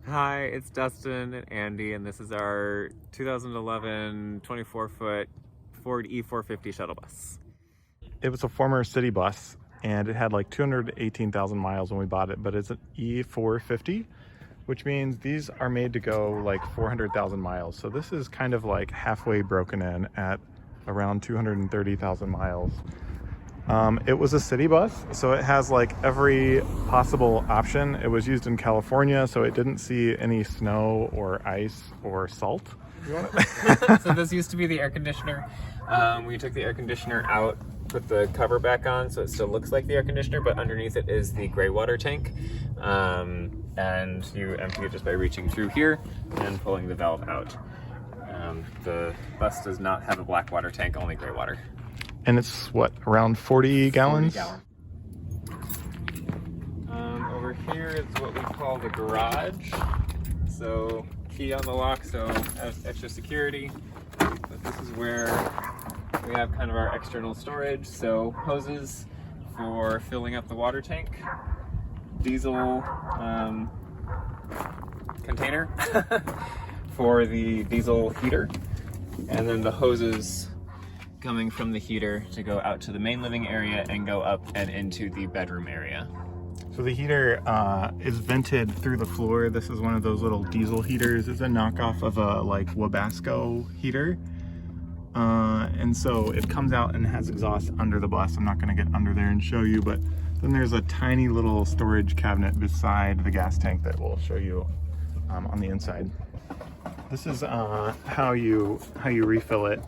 Hi, it's Dustin and Andy, and this is our 2011 24-foot Ford E450 shuttle bus. It was a former city bus and it had like 218,000 miles when we bought it, but it's an E450, which means these are made to go like 400,000 miles. So this is kind of like halfway broken in at around 230,000 miles. It was a city bus, so it has like every possible option. It was used in California, so it didn't see any snow or ice or salt. So this used to be the air conditioner. We took the air conditioner out, put the cover back on so it still looks like the air conditioner, but underneath it is the gray water tank. And you empty it just by reaching through here and pulling the valve out. The bus does not have a black water tank, only gray water. And it's what, around 40 gallons? 40 gallons. Over here is what we call the garage. So key on the lock, so extra security. But this is where we have kind of our external storage. So hoses for filling up the water tank, diesel container for the diesel heater, and then the hoses coming from the heater to go out to the main living area and go up and into the bedroom area. So the heater is vented through the floor. This is one of those little diesel heaters. It's a knockoff of a like Wabasco heater. And so it comes out and has exhaust under the bus. I'm not gonna get under there and show you, but then there's a tiny little storage cabinet beside the gas tank that we'll show you on the inside. This is how you refill it.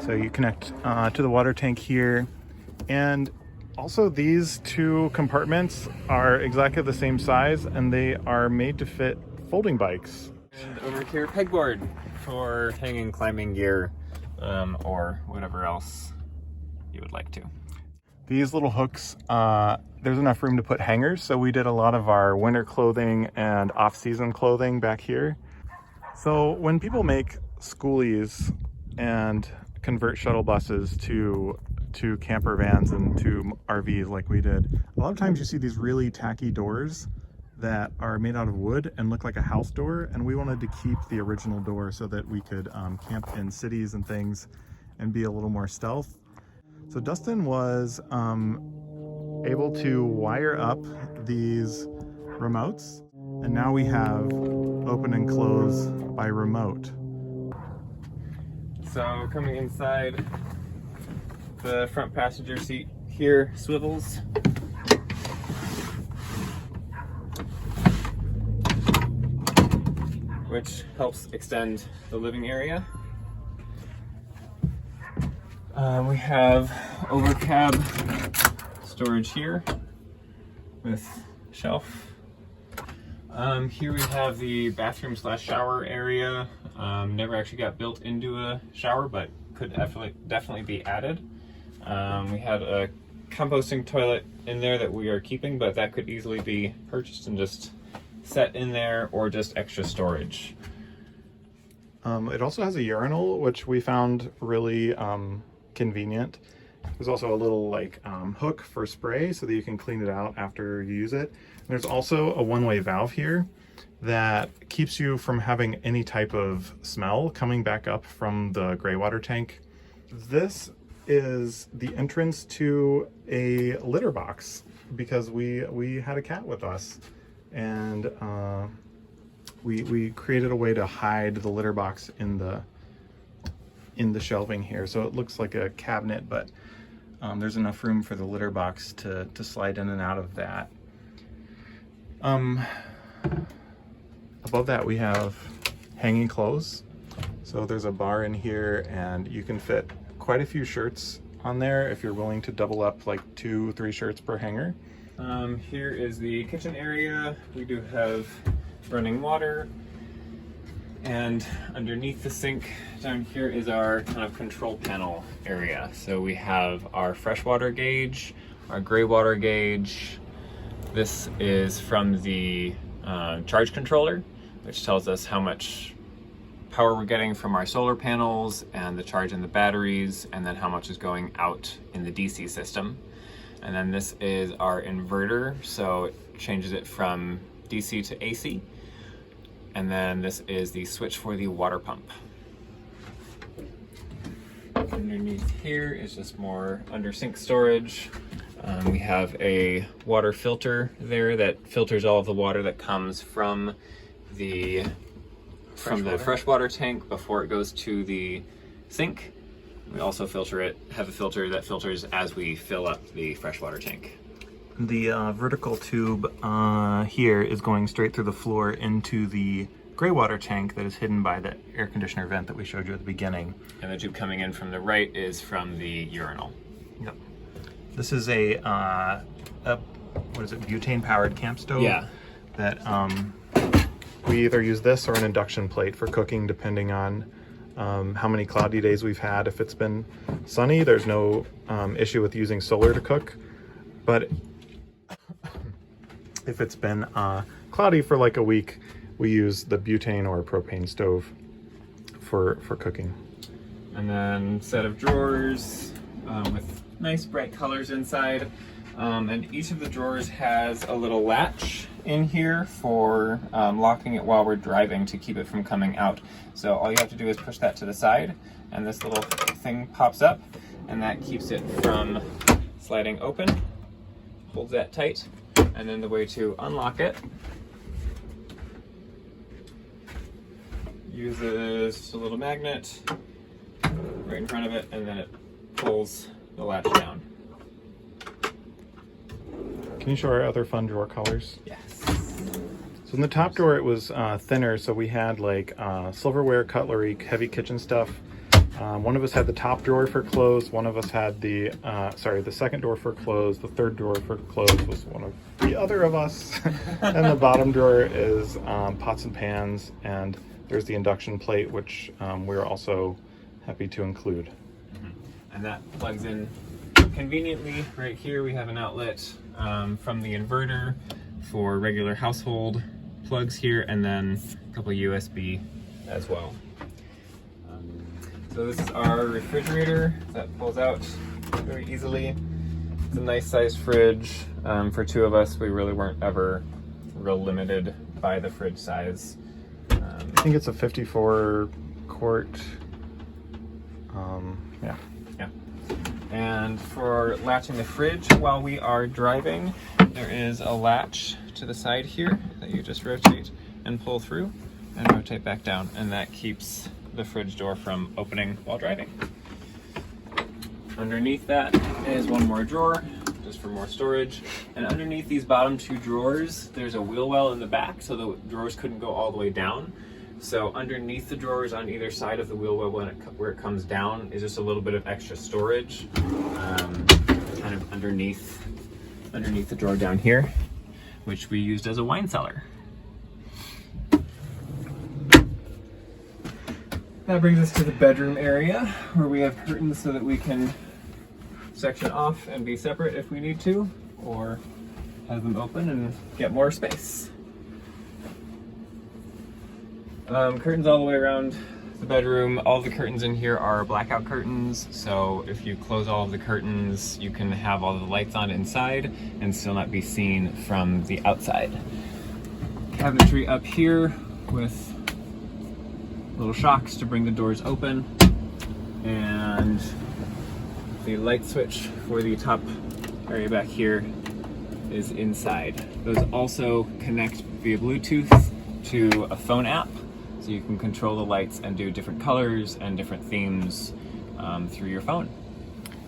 So you connect to the water tank here, and also these two compartments are exactly the same size and they are made to fit folding bikes. And over here, pegboard for hanging climbing gear or whatever else you would like to. These little hooks, there's enough room to put hangers, so we did a lot of our winter clothing and off-season clothing back here. So when people make schoolies and convert shuttle buses to camper vans and to RVs like we did, a lot of times you see these really tacky doors that are made out of wood and look like a house door, and we wanted to keep the original door so that we could camp in cities and things and be a little more stealth. So Dustin was able to wire up these remotes, and now we have open and close by remote. So coming inside, the front passenger seat here swivels. Which helps extend the living area. We have over cab storage here with shelf. Here we have the bathroom / shower area. Never actually got built into a shower, but could definitely be added. We had a composting toilet in there that we are keeping, but that could easily be purchased and just set in there, or just extra storage. It also has a urinal, which we found really convenient. There's also a little like hook for spray so that you can clean it out after you use it. And there's also a one-way valve here that keeps you from having any type of smell coming back up from the gray water tank. This is the entrance to a litter box because we had a cat with us, and we created a way to hide the litter box in the shelving here, so it looks like a cabinet, but there's enough room for the litter box to slide in and out of that. Above that we have hanging clothes. So there's a bar in here, and you can fit quite a few shirts on there if you're willing to double up like 2-3 shirts per hanger. Here is the kitchen area. We do have running water, and underneath the sink down here is our kind of control panel area. So we have our freshwater gauge, our gray water gauge. This is from the charge controller, which tells us how much power we're getting from our solar panels and the charge in the batteries, and then how much is going out in the DC system. And then this is our inverter, so it changes it from DC to AC. And then this is the switch for the water pump. Underneath here is just more under sink storage. We have a water filter there that filters all of the water that comes from the freshwater tank before it goes to the sink. We also have a filter that filters as we fill up the freshwater tank. The vertical tube here is going straight through the floor into the gray water tank that is hidden by the air conditioner vent that we showed you at the beginning. And the tube coming in from the right is from the urinal. Yep. This is a what is it, butane powered camp stove? Yeah. That we either use this or an induction plate for cooking depending on how many cloudy days we've had. If it's been sunny, there's no issue with using solar to cook. But if it's been cloudy for like a week, we use the butane or propane stove for cooking. And then set of drawers with nice bright colors inside. And each of the drawers has a little latch in here for locking it while we're driving to keep it from coming out. So all you have to do is push that to the side and this little thing pops up and that keeps it from sliding open. Holds that tight. And then the way to unlock it uses just a little magnet right in front of it, and then it pulls the latch down. Can you show our other fun drawer colors? Yes. So in the top drawer it was thinner, so we had like silverware, cutlery, heavy kitchen stuff. One of us had the top drawer for clothes, one of us had the second drawer for clothes, the third drawer for clothes was one of the other of us, and the bottom drawer is pots and pans, and there's the induction plate, which we're also happy to include. Mm-hmm. And that plugs in conveniently. Right here we have an outlet from the inverter for regular household plugs here, and then a couple USB as well. So this is our refrigerator that pulls out very easily. It's a nice sized fridge. For two of us, we really weren't ever real limited by the fridge size. I think it's a 54 quart. Yeah. Yeah. And for latching the fridge while we are driving, there is a latch to the side here that you just rotate and pull through and rotate back down, and that keeps the fridge door from opening while driving. Underneath that is one more drawer, just for more storage. And underneath these bottom two drawers, there's a wheel well in the back, so the drawers couldn't go all the way down. So underneath the drawers on either side of the wheel well where it comes down is just a little bit of extra storage, kind of underneath the drawer down here, which we used as a wine cellar. That brings us to the bedroom area, where we have curtains so that we can section off and be separate if we need to, or have them open and get more space. Curtains all the way around the bedroom. All the curtains in here are blackout curtains, so if you close all of the curtains, you can have all the lights on inside and still not be seen from the outside. Cabinetry up here with little shocks to bring the doors open, and the light switch for the top area back here is inside. Those also connect via Bluetooth to a phone app, so you can control the lights and do different colors and different themes through your phone.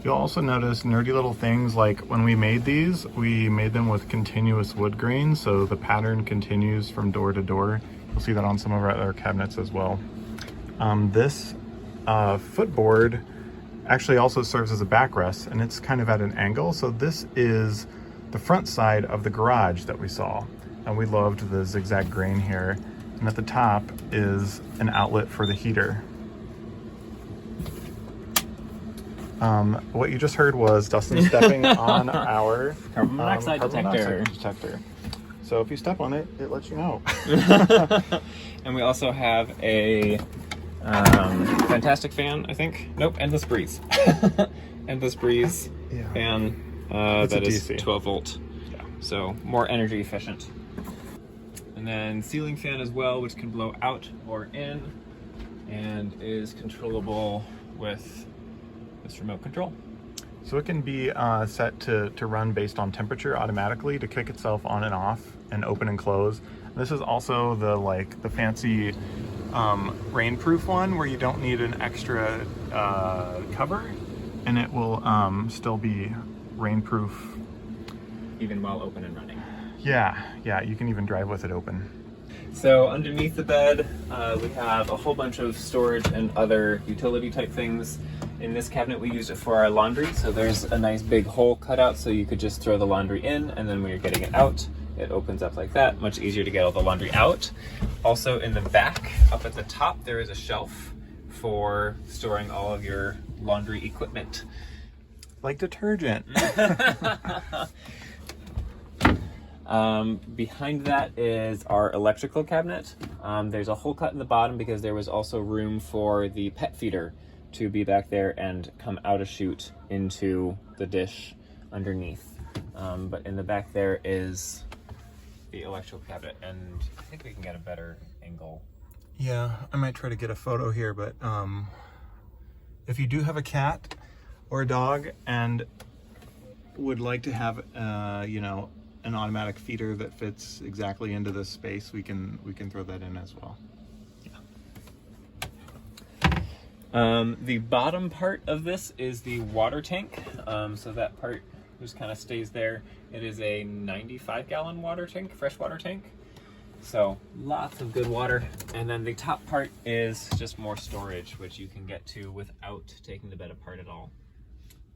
You'll also notice nerdy little things like when we made these, we made them with continuous wood grain, so the pattern continues from door to door. You'll see that on some of our other cabinets as well. This footboard actually also serves as a backrest, and it's kind of at an angle. So this is the front side of the garage that we saw, and we loved the zigzag grain here. And at the top is an outlet for the heater. What you just heard was Dustin stepping on our carbon monoxide detector. So if you step on it, it lets you know. And we also have a fantastic fan, I think. Nope, endless breeze. Endless breeze fan that is 12 volt. Yeah. So more energy efficient. And then ceiling fan as well, which can blow out or in, and is controllable with this remote control. So it can be set to run based on temperature automatically to kick itself on and off and open and close. This is also the fancy rainproof one where you don't need an extra cover, and it will still be rainproof Even while open and running. Yeah, you can even drive with it open. So underneath the bed, we have a whole bunch of storage and other utility type things. In this cabinet, we use it for our laundry. So there's a nice big hole cut out so you could just throw the laundry in, and then when you're getting it out, it opens up like that. Much easier to get all the laundry out. Also in the back, up at the top, there is a shelf for storing all of your laundry equipment. Like detergent. Behind that is our electrical cabinet. There's a hole cut in the bottom because there was also room for the pet feeder to be back there and come out a chute into the dish underneath. But in the back there is the electrical cabinet, and I think we can get a better angle. Yeah, I might try to get a photo here, but if you do have a cat or a dog and would like to have an automatic feeder that fits exactly into this space, we can throw that in as well. The bottom part of this is the water tank. So that part just kind of stays there. It is a 95-gallon water tank, freshwater tank. So lots of good water. And then the top part is just more storage, which you can get to without taking the bed apart at all.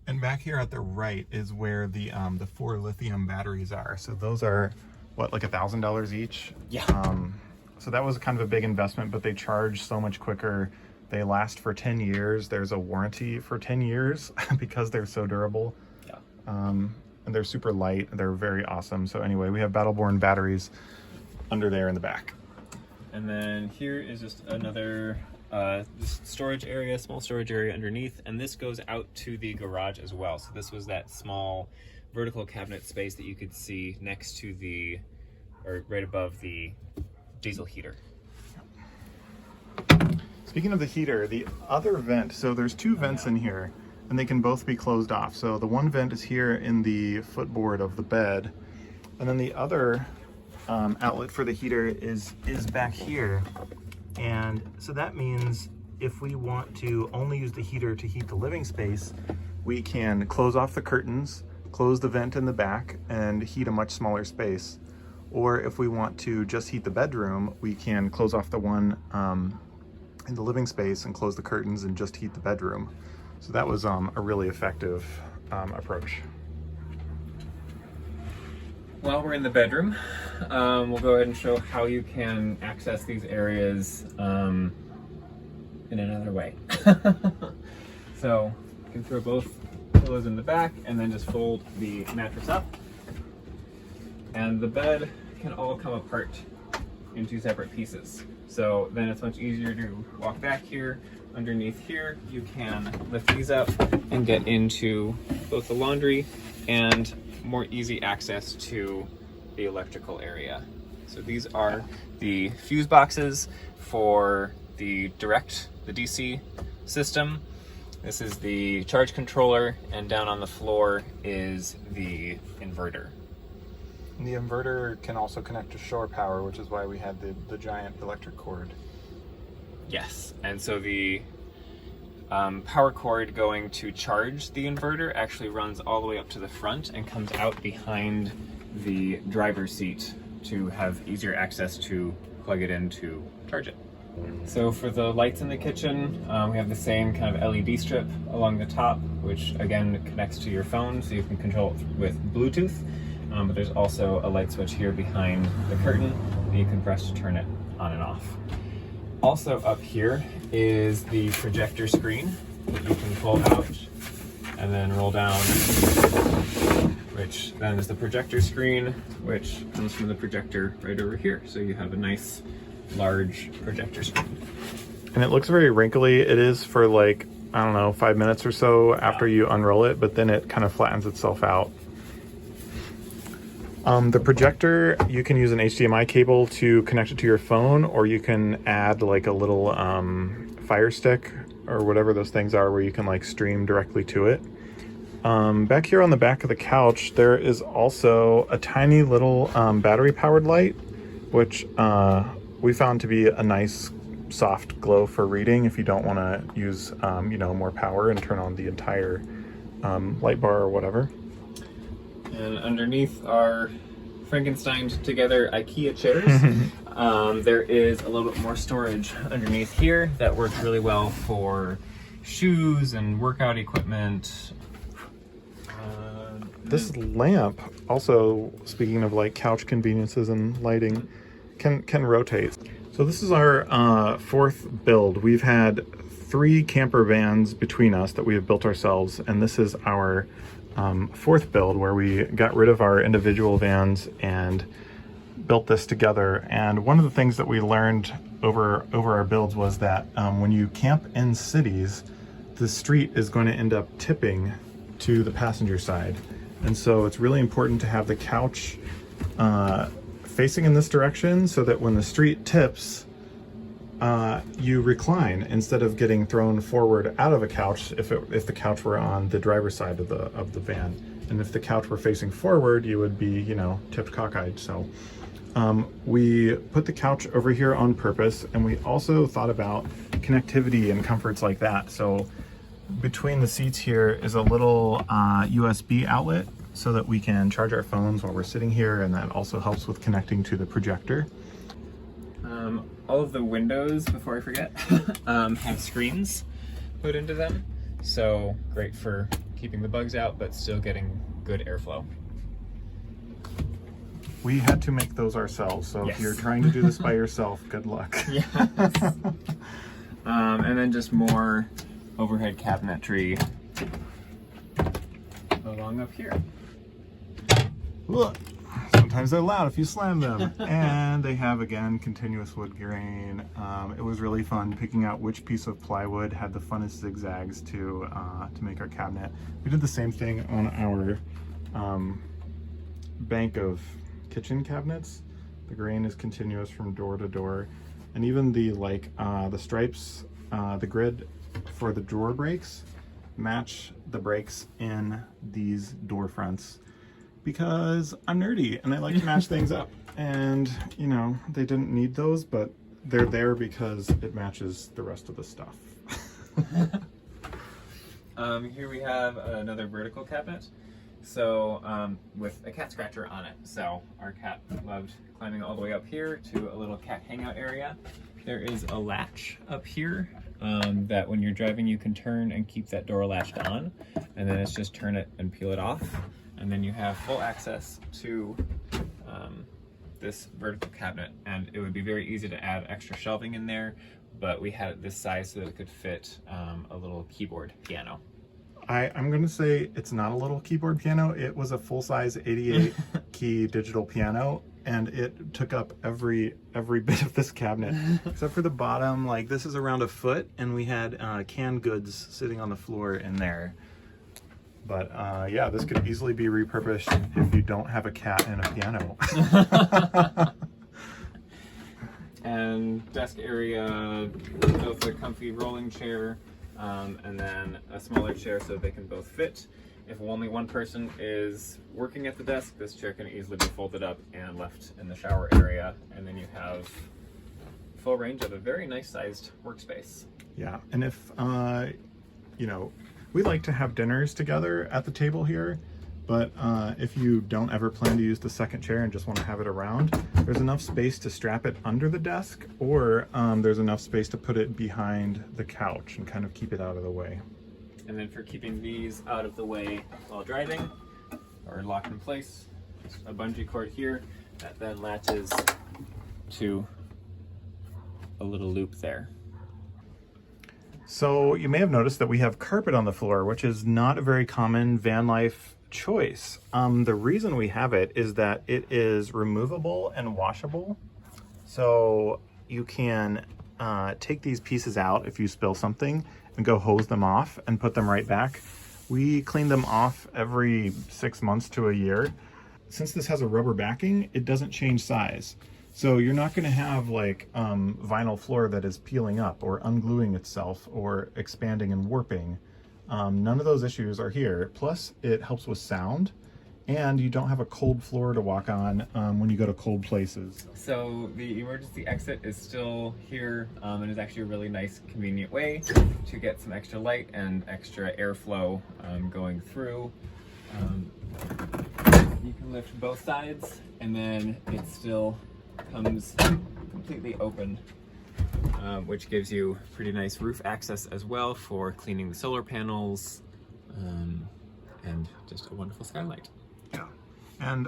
And back here at the right is where the 4 lithium batteries are. So those are what, like $1,000 each? Yeah. So that was kind of a big investment, but they charge so much quicker. They last for 10 years. There's a warranty for 10 years because they're so durable. Yeah. And they're super light. They're very awesome. So anyway, we have Battle Born batteries under there in the back. And then here is just another this storage area, small storage area underneath, and this goes out to the garage as well. So this was that small vertical cabinet space that you could see next to the, or right above the diesel heater. Speaking of the heater, the other vent, so there's 2 vents in here, and they can both be closed off. So the one vent is here in the footboard of the bed, and then the other outlet for the heater is back here. And so that means if we want to only use the heater to heat the living space, we can close off the curtains, close the vent in the back, and heat a much smaller space. Or if we want to just heat the bedroom, we can close off the one in the living space and close the curtains and just heat the bedroom. So that was a really effective approach. While we're in the bedroom, we'll go ahead and show how you can access these areas in another way. So you can throw both pillows in the back and then just fold the mattress up. And the bed can all come apart in 2 separate pieces. So then it's much easier to walk back here. Underneath here, you can lift these up and get into both the laundry and more easy access to the electrical area. So these are the fuse boxes for the DC system. This is the charge controller, and down on the floor is the inverter. And the inverter can also connect to shore power, which is why we had the giant electric cord. Yes, and so the power cord going to charge the inverter actually runs all the way up to the front and comes out behind the driver's seat to have easier access to plug it in to charge it. So for the lights in the kitchen, we have the same kind of LED strip along the top, which again connects to your phone so you can control it with Bluetooth. But there's also a light switch here behind the curtain that you can press to turn it on and off. Also up here is the projector screen that you can pull out and then roll down, which then is the projector screen, which comes from the projector right over here. So you have a nice large projector screen. And it looks very wrinkly. It is for like, I don't know, 5 minutes or so after you unroll it, but then it kind of flattens itself out. The projector, you can use an HDMI cable to connect it to your phone, or you can add like a little Fire Stick or whatever those things are where you can like stream directly to it. Back here on the back of the couch, there is also a tiny little battery powered light, which we found to be a nice soft glow for reading if you don't want to use more power and turn on the entire light bar or whatever. And underneath our Frankenstein together IKEA chairs, there is a little bit more storage underneath here that works really well for shoes and workout equipment. This lamp, also speaking of like couch conveniences and lighting, can rotate. So this is our fourth build. We've had 3 camper vans between us that we have built ourselves, and this is our fourth build where we got rid of our individual vans and built this together. And one of the things that we learned over our builds was that when you camp in cities, the street is going to end up tipping to the passenger side. And so it's really important to have the couch facing in this direction so that when the street tips, you recline instead of getting thrown forward out of a couch if the couch were on the driver's side of the van. And if the couch were facing forward, you would be, tipped cockeyed. So we put the couch over here on purpose, and we also thought about connectivity and comforts like that. So between the seats here is a little USB outlet so that we can charge our phones while we're sitting here, and that also helps with connecting to the projector. All of the windows, before I forget, have screens put into them, so great for keeping the bugs out but still getting good airflow. We had to make those ourselves, so Yes. if you're trying to do this by yourself, good luck. Yes. And then just more overhead cabinetry along up here. Look, sometimes they're loud if you slam them. And they have, again, continuous wood grain. It was really fun picking out which piece of plywood had the funnest zigzags to make our cabinet. We did the same thing on our bank of kitchen cabinets. The grain is continuous from door to door, and even the stripes, the grid for the drawer brakes match the brakes in these door fronts, because I'm nerdy and I like to match things up. And they didn't need those, but they're there because it matches the rest of the stuff. Here we have another vertical cabinet, so with a cat scratcher on it. So our cat loved climbing all the way up here to a little cat hangout area. There is a latch up here that when you're driving you can turn and keep that door latched on, and then it's just turn it and peel it off, and then you have full access to this vertical cabinet. And it would be very easy to add extra shelving in there, but we had it this size so that it could fit a little keyboard piano. I'm going to say it's not a little keyboard piano. It was a full-size 88 key digital piano, and it took up every bit of this cabinet except for the bottom. Like, this is around a foot, and we had canned goods sitting on the floor in there. But yeah, this could easily be repurposed if you don't have a cat and a piano. And desk area, both a comfy rolling chair, and then a smaller chair so they can both fit. If only one person is working at the desk, this chair can easily be folded up and left in the shower area, and then you have full range of a very nice sized workspace. Yeah, and if we like to have dinners together at the table here, but if you don't ever plan to use the second chair and just want to have it around, there's enough space to strap it under the desk, or there's enough space to put it behind the couch and kind of keep it out of the way. And then for keeping these out of the way while driving or locked in place, a bungee cord here that then latches to a little loop there. So you may have noticed that we have carpet on the floor, which is not a very common van life choice. The reason we have it is that it is removable and washable. So you can take these pieces out if you spill something and go hose them off and put them right back. We clean them off every 6 months to a year. since this has a rubber backing, it doesn't change size. So you're not going to have like vinyl floor that is peeling up or ungluing itself or expanding and warping. None of those issues are here. Plus, it helps with sound, and you don't have a cold floor to walk on when you go to cold places. So the emergency exit is still here, and is actually a really nice, convenient way to get some extra light and extra airflow going through. You can lift both sides, and then it still comes completely open, which gives you pretty nice roof access as well for cleaning the solar panels, and just a wonderful skylight. Yeah. And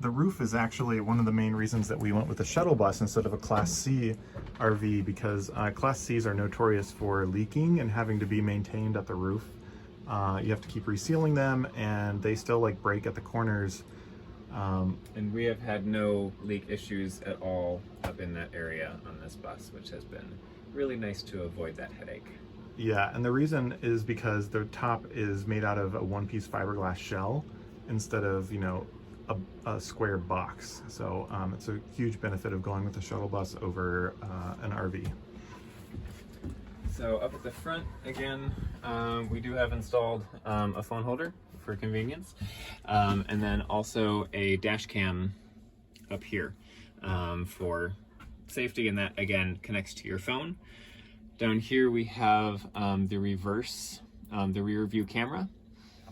the roof is actually one of the main reasons that we went with a shuttle bus instead of a Class C RV, because Class Cs are notorious for leaking and having to be maintained at the roof. You have to keep resealing them, and they still like break at the corners. And we have had no leak issues at all up in that area on this bus, which has been really nice to avoid that headache. Yeah, and the reason is because the top is made out of a one-piece fiberglass shell instead of, you know, a square box. So it's a huge benefit of going with a shuttle bus over an RV. So up at the front, again, we do have installed a phone holder for convenience, and then also a dash cam up here for safety, and that again connects to your phone. Down here we have the rear view camera.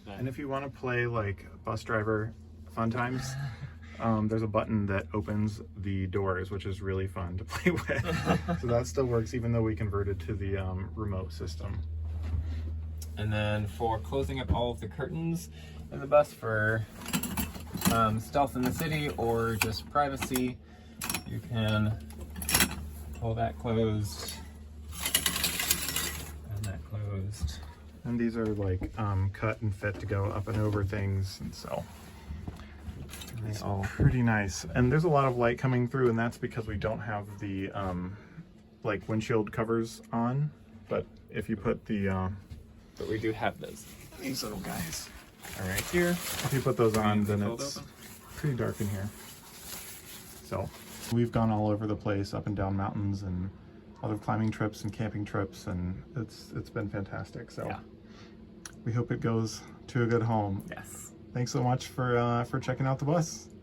And if you want to play like bus driver fun times, there's a button that opens the doors, which is really fun to play with. So that still works even though we converted to the remote system. And then for closing up all of the curtains in the bus for stealth in the city or just privacy, you can pull that closed and that closed. And these are like cut and fit to go up and over things, and so it's all pretty nice. And there's a lot of light coming through, and that's because we don't have the like windshield covers on. But if you put the But we do have these little guys right here. If you put those on, then Fold it's open. pretty dark in here. So we've gone all over the place, up and down mountains, and other climbing trips and camping trips, and it's been fantastic. So Yeah. we hope it goes to a good home. Yes. Thanks so much for checking out the bus.